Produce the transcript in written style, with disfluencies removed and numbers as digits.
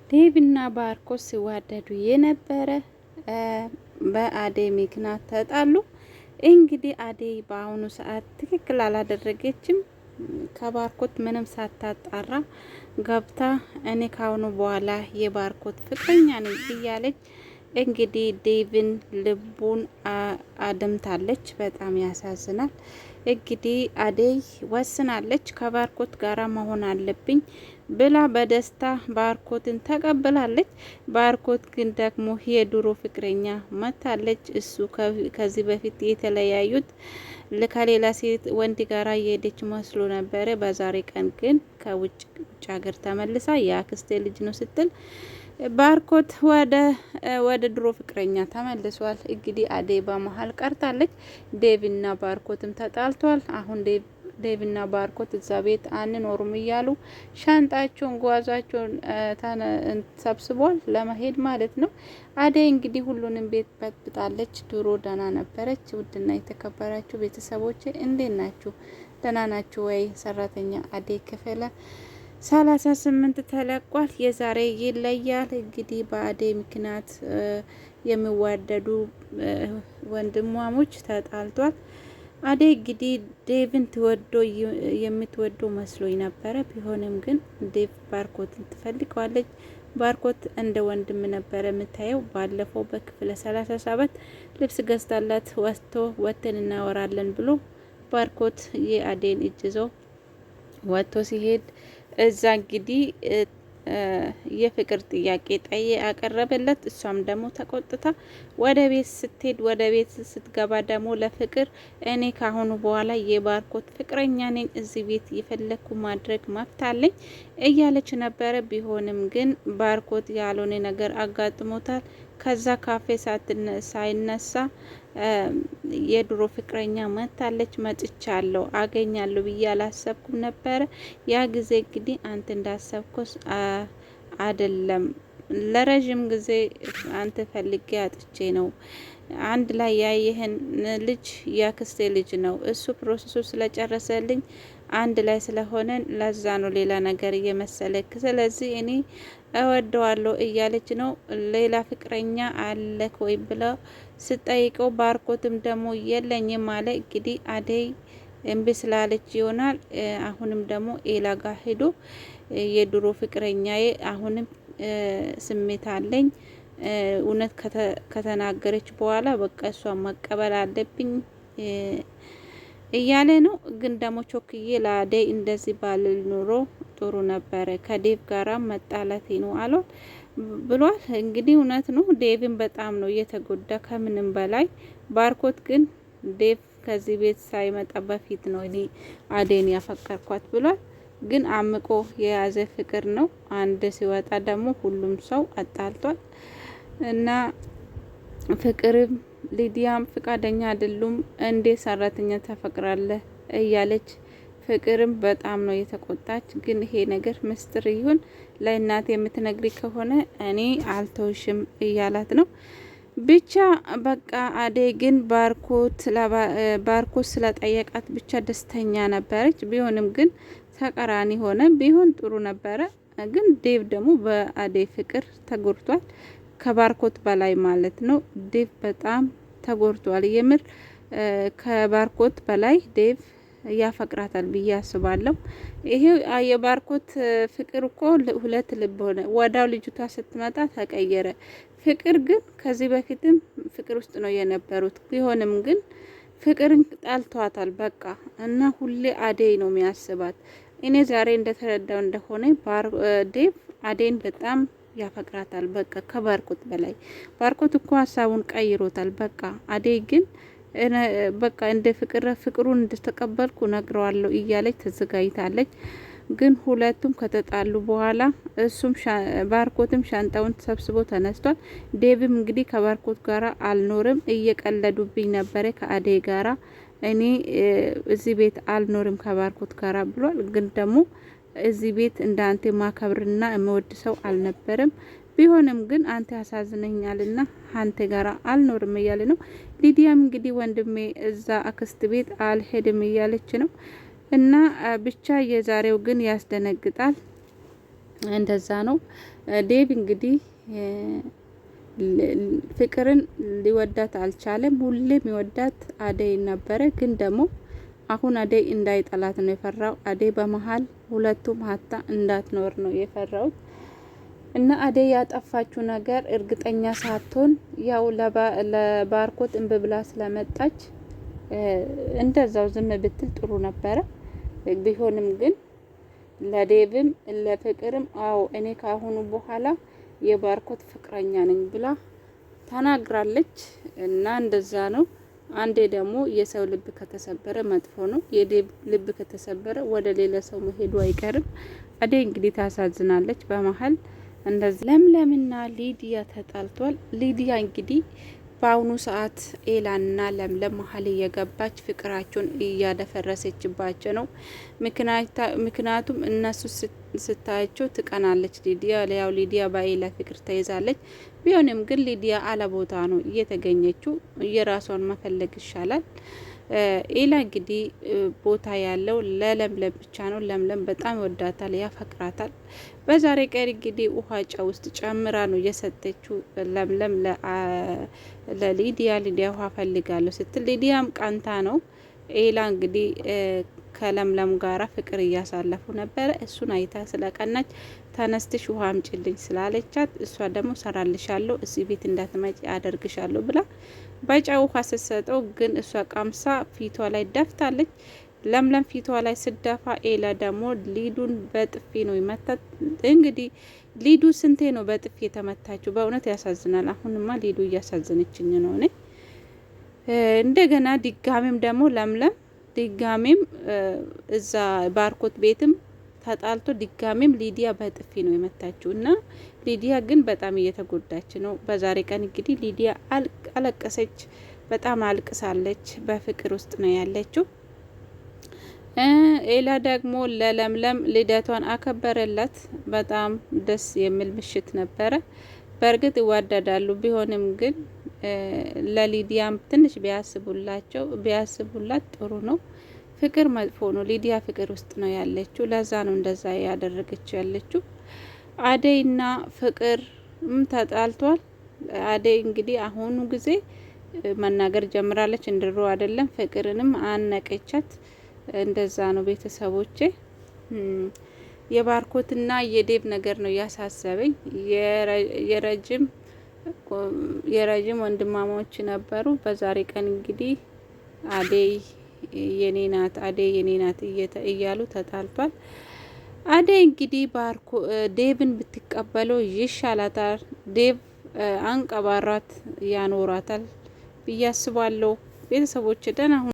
ዴቭና ባርኮት ሲዋደዱ የነበረ በአደይ ምክንያት ተጣሉ። እንግዲህ አደይ በአሁኑ ሰዓት ትክክል አላደረገችም። ከባርኮት ምንም ሳታጣራ ገብታ እኔ ካሁኑ በኋላ የባርኮት ፍቅረኛ ነኝ እያለች እንግዲህ ዴቭን ልቡን አደምታለች። በጣም ያሳዝናል። እንግዲህ አደይ ወስናለች ከባርኮት ጋራ መሆን አለብኝ ብላ በደስታ ባርኮትን ተቀብላለች። ባርኮት ግን ደግሞ የድሮ ፍቅረኛ መታለች። እሱ ከዚህ በፊት የተለያዩት ከሌላ ሴት ወንድ ጋራ የሄደች መስሎ ነበረ። በዛሬ ቀን ግን ከውጭ ሀገር ተመልሳ የአክስቴ ልጅ ነው ስትል ባርኮት ወደ ድሮ ፍቅረኛ ተመልሷል። እንግዲህ አደይ በመሀል ቀርታለች። ዴቭና ባርኮትም ተጣልቷል። አሁን ዴቭና ባርኮት እዛ ቤት አንኖሩም እያሉ ሻንጣቸውን ጓዛቸውን ሰብስቧል ለመሄድ ማለት ነው። አደይ እንግዲህ ሁሉንም ቤት በጥብጣለች። ድሮ ደህና ነበረች። ውድና የተከበራችሁ ቤተሰቦች እንዴት ናችሁ? ደህና ናችሁ ወይ? ሰራተኛ አደይ ክፍል 38 ተለቋል። የዛሬ ይለያል። እንግዲህ በአደይ ምክንያት የሚዋደዱ ወንድማሞች ተጣልቷል። አደይ እንግዲህ ዴቭን የምትወደው መስሎኝ ነበረ። ቢሆንም ግን ዴቭ ባርኮትን ትፈልገዋለች። ባርኮት እንደ ወንድም ነበረ የምታየው። ባለፈው በክፍለ 37 ልብስ ገዝታላት ወጥተን እናወራለን ብሎ ባርኮት የአደይን እጅ ይዞ ወጥቶ ሲሄድ እዛ እንግዲህ የፍቅር ጥያቄ አቀረበለት። እሷም ደግሞ ተቆጥታ ወደ ቤት ስትሄድ ወደ ቤት ስትገባ ደግሞ ለፍቅር እኔ ካሁኑ በኋላ የባርኮት ፍቅረኛ ነኝ፣ እዚህ ቤት የፈለኩ ማድረግ መብት አለኝ እያለች ነበረ። ቢሆንም ግን ባርኮት ያልሆነ ነገር አጋጥሞታል። ከዛ ካፌ ሳይነሳ የድሮ ፍቅረኛ መታለች። መጥቻለሁ አገኛለሁ ብዬ አላሰብኩም ነበረ። ያ ጊዜ እንግዲህ አንተ እንዳሰብኩስ አይደለም። ለረጅም ጊዜ አንተ ፈልጌ አጥቼ ነው። አንድ ላይ ያየህን ልጅ ያክስቴ ልጅ ነው። እሱ ፕሮሰሱ ስለጨረሰልኝ አንድ ላይ ስለሆነ ለዛ ነው ሌላ ነገር እየመሰለክ። ስለዚህ እኔ እወደዋለሁ እያለች ነው። ሌላ ፍቅረኛ አለክ ወይ ብላ ስጠይቀው ባርኮትም ደግሞ የለኝም አለ። እንግዲህ አደይ እምቢ ስላለች ይሆናል። አሁንም ደግሞ ኤላ ጋር ሄዶ የድሮ ፍቅረኛዬ አሁንም ስሜት አለኝ እውነት ከተናገረች በኋላ በቃ እሷን መቀበል አለብኝ እያለ ነው። ግን ደግሞ ቾክዬ ለአደይ እንደዚህ ባልል ኑሮ ጥሩ ነበረ፣ ከዴቭ ጋራ መጣላቴ ነው አሏል ብሏል። እንግዲህ እውነት ነው። ዴቭን በጣም ነው እየተጎዳ ከምንም በላይ። ባርኮት ግን ዴቭ ከዚህ ቤት ሳይመጣ በፊት ነው እኔ አደይን ያፈቀርኳት ብሏል። ግን አምቆ የያዘ ፍቅር ነው። አንድ ሲወጣ ደግሞ ሁሉም ሰው አጣልቷል እና ፍቅርም ሊዲያም ፍቃደኛ አይደሉም። እንዴ ሰራተኛ ተፈቅራለህ እያለች ፍቅርም በጣም ነው የተቆጣች። ግን ይሄ ነገር ምስጢር ይሁን ለእናት የምትነግሪ ከሆነ እኔ አልተውሽም እያላት ነው። ብቻ በቃ አደይ ግን ባርኮት ስለጠየቃት ብቻ ደስተኛ ነበረች። ቢሆንም ግን ተቃራኒ ሆነ ቢሆን ጥሩ ነበረ። ግን ዴቭ ደግሞ በአደይ ፍቅር ተጎድቷል፣ ከባርኮት በላይ ማለት ነው። ዴቭ በጣም ተጎድቷል። የምር ከባርኮት በላይ ዴቭ ያፈቅራታል ብዬ አስባለሁ። ይሄ የባርኮት ፍቅር እኮ ሁለት ልብ ሆነ። ወዳው ልጅቷ ስትመጣ ተቀየረ። ፍቅር ግን ከዚህ በፊትም ፍቅር ውስጥ ነው የነበሩት። ቢሆንም ግን ፍቅርን ጣልቷታል በቃ እና ሁሌ አደይ ነው የሚያስባት። እኔ ዛሬ እንደተረዳው እንደሆነ ዴቭ አደይን በጣም ያፈቅራታል በቃ ከባርኮት በላይ። ባርኮት እኮ ሀሳቡን ቀይሮታል በቃ። አደይ ግን በቃ እንደ ፍቅሩን እንደተቀበልኩ ነግረዋለሁ እያለች ተዘጋጅታለች። ግን ሁለቱም ከተጣሉ በኋላ ባርኮትም ሻንጣውን ሰብስቦ ተነስቷል። ዴቭም እንግዲህ ከባርኮት ጋራ አልኖርም፣ እየቀለዱብኝ ነበረ ከአደይ ጋራ፣ እኔ እዚህ ቤት አልኖርም ከባርኮት ጋራ ብሏል። ግን ደግሞ እዚህ ቤት እንደ አንተ ማከብርና የምወድ ሰው አልነበረም። ቢሆንም ግን አንተ ያሳዝነኛልና አንተ ጋራ አልኖርም እያለ ነው። ሊዲያም እንግዲህ ወንድሜ እዛ አክስት ቤት አልሄድም እያለች ነው። እና ብቻ የዛሬው ግን ያስደነግጣል። እንደዛ ነው። ዴቭ እንግዲህ ፍቅርን ሊወዳት አልቻለም። ሁሌም ይወዳት አደይ ነበረ። ግን ደግሞ አሁን አደይ እንዳይጠላት ነው የፈራው። አደይ በመሀል ሁለቱም ሀታ እንዳትኖር ነው የፈራው። እና አደይ ያጠፋችው ነገር እርግጠኛ ሳትሆን ያው ለባርኮት እንብ ብላ ስለመጣች እንደዛው ዝም ብትል ጥሩ ነበረ። ቢሆንም ግን ለዴቭም ለፍቅርም አዎ እኔ ካሁኑ በኋላ የባርኮት ፍቅረኛ ነኝ ብላ ተናግራለች። እና እንደዛ ነው። አንዴ ደግሞ የሰው ልብ ከተሰበረ መጥፎ ነው። የዴቭ ልብ ከተሰበረ ወደ ሌላ ሰው መሄዱ አይቀርም። አደይ እንግዲህ ታሳዝናለች። በመሀል እንደዚህ ለምለምና ሊዲያ ተጣልቷል። ሊዲያ እንግዲህ በአሁኑ ሰዓት ኤላና ለምለም መሀል እየገባች ፍቅራቸውን እያደፈረሰችባቸው ነው። ምክንያቱም እነሱ ስታያቸው ትቀናለች ሊዲያ። ያው ሊዲያ በኤላ ፍቅር ተይዛለች። ቢሆንም ግን ሊዲያ አለቦታ ነው እየተገኘችው። የራሷን መፈለግ ይሻላል። ኤላ እንግዲህ ቦታ ያለው ለለምለም ብቻ ነው። ለምለም በጣም ይወዳታል፣ ያፈቅራታል። በዛሬ ቀን እንግዲህ ውሃ ጨው ውስጥ ጨምራ ነው እየሰጠችው ለምለም ለሊዲያ። ሊዲያ ውሃ ፈልጋለሁ ስትል ሊዲያም ቀንታ ነው። ኤላ እንግዲህ ከለምለም ጋራ ፍቅር እያሳለፉ ነበረ። እሱን አይታ ስለቀናች ተነስትሽ ውሃ አምጪልኝ ስላለቻት እሷ ደግሞ ሰራልሻለሁ እዚህ ቤት እንዳትመጪ አደርግሻለሁ ብላ በጨው ውሃ ስትሰጠው ግን እሷ ቀምሳ ፊቷ ላይ ደፍታለች። ለምለም ፊቷ ላይ ስደፋ ኤላ ደግሞ ሊዱን በጥፊ ነው ይመታት። እንግዲህ ሊዱ ስንቴ ነው በጥፊ የተመታችው? በእውነት ያሳዝናል። አሁንማ ሊዱ እያሳዘነችኝ ነው እኔ። እንደገና ድጋሜም ደግሞ ለምለም ድጋሜም እዛ ባርኮት ቤትም ተጣልቶ ድጋሜም ሊዲያ በጥፊ ነው የመታችው። እና ሊዲያ ግን በጣም እየተጎዳች ነው። በዛሬ ቀን እንግዲህ ሊዲያ አለቀሰች፣ በጣም አልቅሳለች። በፍቅር ውስጥ ነው ያለችው። ኤላ ደግሞ ለለምለም ልደቷን አከበረላት። በጣም ደስ የሚል ምሽት ነበረ። በእርግጥ ይዋደዳሉ። ቢሆንም ግን ለሊዲያም ትንሽ ቢያስቡላት ጥሩ ነው። ፍቅር መጥፎ ነው። ሊዲያ ፍቅር ውስጥ ነው ያለችው። ለዛ ነው እንደዛ ያደረገችው ያለችው። አደይና ፍቅር ተጣልቷል። አደይ እንግዲህ አሁኑ ጊዜ መናገር ጀምራለች። እንድሮ አይደለም። ፍቅርንም አነቀቻት። እንደዛ ነው ቤተሰቦቼ። የባርኮትና የዴቭ ነገር ነው ያሳሰበኝ። የረጅም ወንድማማች ነበሩ። በዛሬ ቀን እንግዲህ አደይ የኔ ናት፣ አደይ የኔ ናት እያሉ ተጣልቷል። አደይ እንግዲህ ዴቭን ብትቀበለው ይሻላታል። ዴቭ አንቀባራት ያኖራታል ብዬ አስባለሁ። ቤተሰቦች ደህና